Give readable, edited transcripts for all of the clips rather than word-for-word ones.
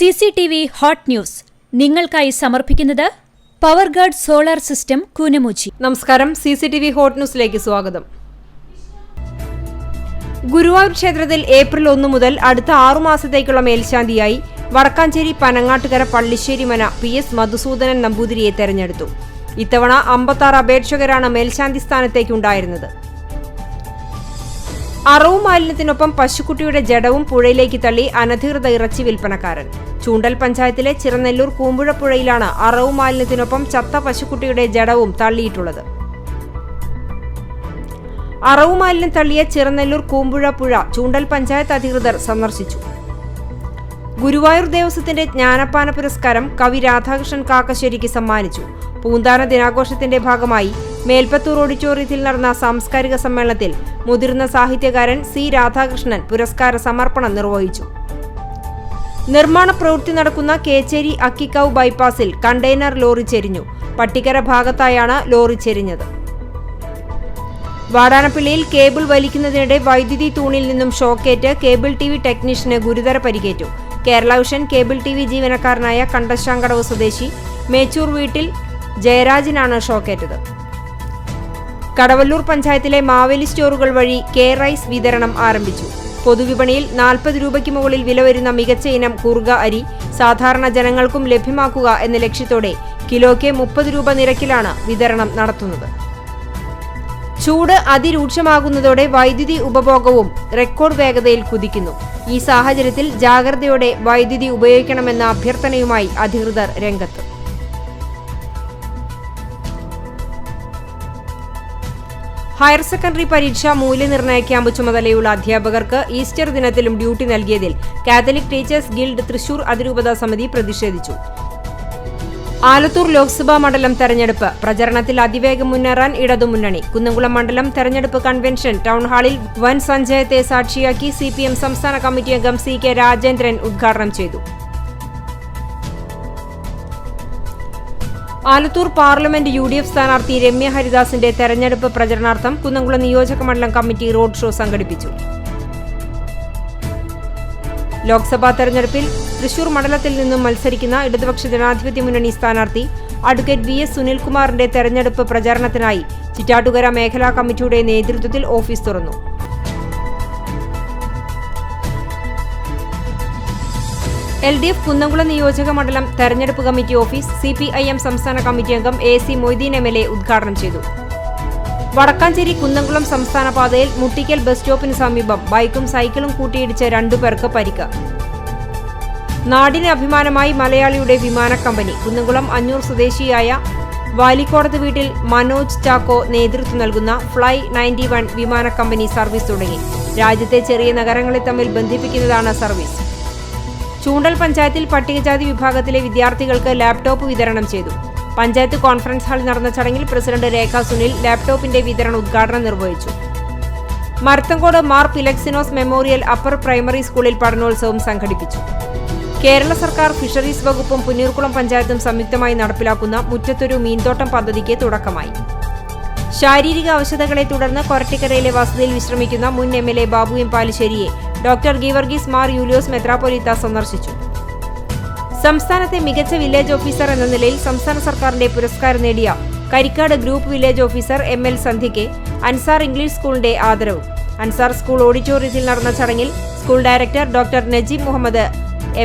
CCTV hot news നിങ്ങൾക്കായി സമർപ്പിക്കുന്നത് Powerguard solar system Koonamuchi. നമസ്കാരം, CCTV ഹോട്ട് ന്യൂസിലേക്ക് സ്വാഗതം. ഗുരുവായൂർ ക്ഷേത്രത്തിൽ ഏപ്രിൽ 1 മുതൽ അടുത്ത 6 മാസത്തേക്കുള്ള മേൽശാന്തിയായി വടക്കാഞ്ചേരി പനങ്ങാട്ടുകര പള്ളിശ്ശേരി മന PS മധുസൂദനൻ നമ്പൂതിരിയെ തെരഞ്ഞെടുത്തു. ഇത്തവണ 56 അപേക്ഷകരാണ് മേൽശാന്തി സ്ഥാനത്തേക്കുണ്ടായിരുന്നത്. അറവു മാലിന്യത്തിനൊപ്പം പശുക്കുട്ടിയുടെ ജഡവും പുഴയിലേക്ക് തള്ളി അനധികൃത ഇറച്ചി വിൽപ്പനക്കാരൻ. ചൂണ്ടൽ പഞ്ചായത്തിലെ ചിറനെല്ലൂർ കൂമ്പുഴ പുഴയിലാണ് അറവു മാലിന്യത്തിനൊപ്പം ചത്ത പശുക്കുട്ടിയുടെ ജഡവും തള്ളിയിട്ടുള്ളത്. അറവു മാലിന്യം തള്ളിയ ചിറനെല്ലൂർ കൂമ്പുഴ പുഴ ചൂണ്ടൽ പഞ്ചായത്ത് അധികൃതർ സന്ദർശിച്ചു. ഗുരുവായൂർ ദേവസ്വത്തിന്റെ ജ്ഞാനപ്പാന പുരസ്കാരം കവി രാധാകൃഷ്ണൻ കാക്കശ്ശേരിക്ക് സമ്മാനിച്ചു. പൂന്താന ദിനാഘോഷത്തിന്റെ ഭാഗമായി മേൽപ്പത്തൂർ ഓഡിറ്റോറിയത്തിൽ നടന്ന സാംസ്കാരിക സമ്മേളനത്തിൽ മുതിർന്ന സാഹിത്യകാരൻ C. രാധാകൃഷ്ണൻ പുരസ്കാര സമർപ്പണം നിർവഹിച്ചു. നിർമ്മാണ പ്രവൃത്തി നടക്കുന്ന കേച്ചേരി അക്കിക്കാവ് ബൈപ്പാസിൽ കണ്ടെയ്നർ ലോറി ചെരിഞ്ഞു. പട്ടിക്കര ഭാഗത്തായാണ് ലോറി ചെരിഞ്ഞത്. വാടാനപ്പള്ളിയിൽ കേബിൾ വലിക്കുന്നതിനിടെ വൈദ്യുതി തൂണിൽ നിന്നും ഷോക്കേറ്റ് കേബിൾ TV ടെക്നീഷ്യന് ഗുരുതര പരിക്കേറ്റു. കേരള വിഷൻ കേബിൾ TV ജീവനക്കാരനായ കണ്ടശാങ്കടവ് സ്വദേശി മേച്ചൂർ വീട്ടിൽ ജയരാജിനാണ് ഷോക്കേറ്റത്. കടവല്ലൂർ പഞ്ചായത്തിലെ മാവേലി സ്റ്റോറുകൾ വഴി റൈസ് വിതരണം ആരംഭിച്ചു. പൊതുവിപണിയിൽ 40 രൂപയ്ക്ക് മുകളിൽ വില വരുന്ന മികച്ച ഇനം കുറുക അരി സാധാരണ ജനങ്ങൾക്കും ലഭ്യമാക്കുക എന്ന ലക്ഷ്യത്തോടെ കിലോയ്ക്ക് 30 രൂപ നിരക്കിലാണ് വിതരണം നടത്തുന്നത്. ചൂട് അതിരൂക്ഷമാകുന്നതോടെ വൈദ്യുതി ഉപഭോഗവും റെക്കോർഡ് വേഗതയിൽ കുതിക്കുന്നു. ഈ സാഹചര്യത്തിൽ ജാഗ്രതയോടെ വൈദ്യുതി ഉപയോഗിക്കണമെന്ന അഭ്യർത്ഥനയുമായി അധികൃതർ രംഗത്ത്. ഹയർ സെക്കൻഡറി പരീക്ഷ മൂല്യനിർണ്ണയ ക്യാമ്പ് ചുമതലയുള്ള അധ്യാപകർക്ക് ഈസ്റ്റർ ദിനത്തിലും ഡ്യൂട്ടി നൽകിയതിൽ കാത്തലിക് ടീച്ചേഴ്സ് ഗിൽഡ് തൃശൂർ അതിരൂപത സമിതി പ്രതിഷേധിച്ചു. ആലത്തൂർ ലോക്സഭാ മണ്ഡലം തെരഞ്ഞെടുപ്പ് പ്രചരണത്തിൽ അതിവേഗം മുന്നേറാൻ ഇടതുമുന്നണി. കുന്നംകുളം മണ്ഡലം തെരഞ്ഞെടുപ്പ് കൺവെൻഷൻ ടൗൺഹാളിൽ വൻ സഞ്ചയത്തെ സാക്ഷിയാക്കി CPM സംസ്ഥാന കമ്മിറ്റി അംഗം CK രാജേന്ദ്രൻ ഉദ്ഘാടനം ചെയ്തു. ആലത്തൂർ പാർലമെന്റ് UDF സ്ഥാനാർത്ഥി രമ്യ ഹരിദാസിന്റെ തെരഞ്ഞെടുപ്പ് പ്രചരണാർത്ഥം കുന്നംകുളം നിയോജക മണ്ഡലം കമ്മിറ്റി റോഡ് ഷോ സംഘടിപ്പിച്ചു. ലോക്സഭാ തെരഞ്ഞെടുപ്പിൽ തൃശൂർ മണ്ഡലത്തിൽ നിന്നും മത്സരിക്കുന്ന ഇടതുപക്ഷ ജനാധിപത്യ മുന്നണി സ്ഥാനാർത്ഥി അഡ്വക്കേറ്റ് VS സുനിൽകുമാറിന്റെ തെരഞ്ഞെടുപ്പ് പ്രചാരണത്തിനായി ചിറ്റാറ്റുകര മേഖലാ കമ്മിറ്റിയുടെ നേതൃത്വത്തിൽ ഓഫീസ് തുറന്നു. LDF കുന്നംകുളം നിയോജക മണ്ഡലം തെരഞ്ഞെടുപ്പ് കമ്മിറ്റി ഓഫീസ് CPIM സംസ്ഥാന കമ്മിറ്റി അംഗം AC മൊയ്തീൻ MLA ഉദ്ഘാടനം ചെയ്തു. വടക്കാഞ്ചേരി കുന്നംകുളം സംസ്ഥാന പാതയിൽ മുട്ടിക്കൽ ബസ് സ്റ്റോപ്പിന് സമീപം ബൈക്കും സൈക്കിളും കൂട്ടിയിടിച്ച് 2 പേർക്ക് പരിക്ക്. നാടിന് അഭിമാനമായി മലയാളിയുടെ വിമാന കമ്പനി. കുന്നംകുളം അഞ്ഞൂർ സ്വദേശിയായ വാലിക്കോടത്ത് വീട്ടിൽ മനോജ് ചാക്കോ നേതൃത്വം നൽകുന്ന ഫ്ലൈ 91 വിമാന കമ്പനി സർവീസ് തുടങ്ങി. രാജ്യത്തെ ചെറിയ നഗരങ്ങളെ തമ്മിൽ ബന്ധിപ്പിക്കുന്നതാണ് സർവീസ്. ചൂണ്ടൽ പഞ്ചായത്തിൽ പട്ടികജാതി വിഭാഗത്തിലെ വിദ്യാർത്ഥികൾക്ക് ലാപ്ടോപ്പ് വിതരണം ചെയ്തു. പഞ്ചായത്ത് കോൺഫറൻസ് ഹാളിൽ നടന്ന ചടങ്ങിൽ പ്രസിഡന്റ് രേഖ സുനിൽ ലാപ്ടോപ്പിന്റെ വിതരണ ഉദ്ഘാടനം നിർവഹിച്ചു. Marathangode Mar Philoxenos memorial upper primary സ്കൂളിൽ പഠനോത്സവം സംഘടിപ്പിച്ചു. കേരള സർക്കാർ ഫിഷറീസ് വകുപ്പും പുന്നൂർകുളം പഞ്ചായത്തും സംയുക്തമായി നടപ്പിലാക്കുന്ന മുറ്റത്തൊരു മീൻതോട്ടം പദ്ധതിക്ക് തുടക്കമായി. ശാരീരിക അവശതകളെ തുടർന്ന് കൊരട്ടിക്കരയിലെ വസതിയിൽ വിശ്രമിക്കുന്ന മുൻ MLA ബാബു M. പാലിശ്ശേരിയെ ഡോക്ടർ ഗീവർഗീസ് മാർ യൂലിയോസ് മെത്രാപ്പൊലീത്ത സന്ദർശിച്ചു. സംസ്ഥാനത്തെ മികച്ച വില്ലേജ് ഓഫീസർ എന്ന നിലയിൽ സംസ്ഥാന സർക്കാരിന്റെ പുരസ്കാരം നേടിയ Karikkad group village officer ML സന്ധ്യയ്ക്ക് അൻസാർ ഇംഗ്ലീഷ് സ്കൂളിന്റെ ആദരവും. അൻസാർ സ്കൂൾ ഓഡിറ്റോറിയത്തിൽ നടന്ന ചടങ്ങിൽ school director doctor Najeeb Muhammad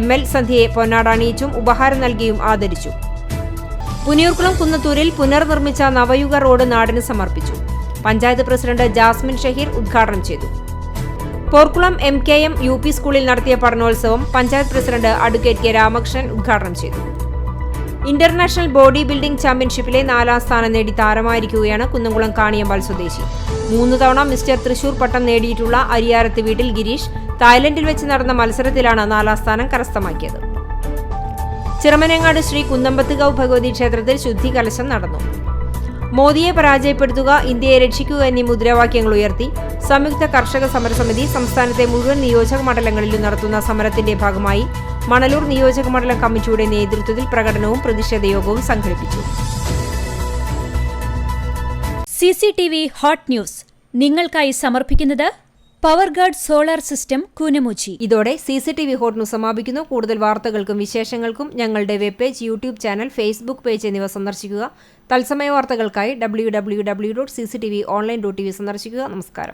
ML സന്ധ്യയെ പൊന്നാട അണിയിച്ചും ഉപഹാരം നൽകിയും ആദരിച്ചു. പുന്നൂർകുളം കുന്നത്തൂരിൽ പുനർനിർമ്മിച്ച നവയുഗ റോഡ് നാടിന് സമർപ്പിച്ചു. പഞ്ചായത്ത് പ്രസിഡന്റ് ജാസ്മിൻ ഷഹീർ ഉദ്ഘാടനം ചെയ്തു. പോർക്കുളം MKM UP സ്കൂളിൽ നടത്തിയ പഠനോത്സവം panchayat president advocate K. Ramakrishnan ഉദ്ഘാടനം ചെയ്തു. ഇന്റർനാഷണൽ ബോഡി ബിൽഡിംഗ് ചാമ്പ്യൻഷിപ്പിലെ 4ാം സ്ഥാനം നേടി താരമായിരിക്കുകയാണ് കുന്നംകുളം കാണിയമ്പാൽ സ്വദേശി. 3 തവണ മിസ്റ്റർ തൃശൂർ പട്ടം നേടിയിട്ടുള്ള അരിയാരത്ത് വീട്ടിൽ ഗിരീഷ് തായ്ലൻഡിൽ വെച്ച് നടന്ന മത്സരത്തിലാണ് 4ാം സ്ഥാനം കരസ്ഥമാക്കിയത്. ചിറമനങ്ങാട് ശ്രീ കുന്നമ്പത്തുകാവ് ഭഗവതി ക്ഷേത്രത്തിൽ ശുദ്ധി കലശം നടന്നു. മോദിയെ പരാജയപ്പെടുത്തുക, ഇന്ത്യയെ രക്ഷിക്കുക എന്നീ മുദ്രാവാക്യങ്ങൾ ഉയർത്തി സംയുക്ത കർഷക സമരസമിതി സംസ്ഥാനത്തെ മുഴുവൻ നിയോജക മണ്ഡലങ്ങളിലും നടത്തുന്ന സമരത്തിന്റെ ഭാഗമായി മണലൂർ നിയോജക മണ്ഡലം കമ്മിറ്റിയുടെ നേതൃത്വത്തിൽ പ്രകടനവും പ്രതിഷേധ യോഗവും സംഘടിപ്പിച്ചു. CCTV ഹോട്ട് ന്യൂസ് നിങ്ങൾക്കായി സമർപ്പിക്കുന്നത് പവർഗാർഡ് സോളാർ സിസ്റ്റം കൂനമുച്ചി. ഇതോടെ CCTV ഹോട്ട് ന്യൂസ് സമാപിക്കുന്നു. കൂടുതൽ വാർത്തകൾക്കും വിശേഷങ്ങൾക്കും ഞങ്ങളുടെ web page, YouTube channel, Facebook page എന്നിവ സന്ദർശിക്കുക. തത്സമയ വാർത്തകൾക്കായി www.cctv.online.tv സന്ദർശിക്കുക. നമസ്കാരം.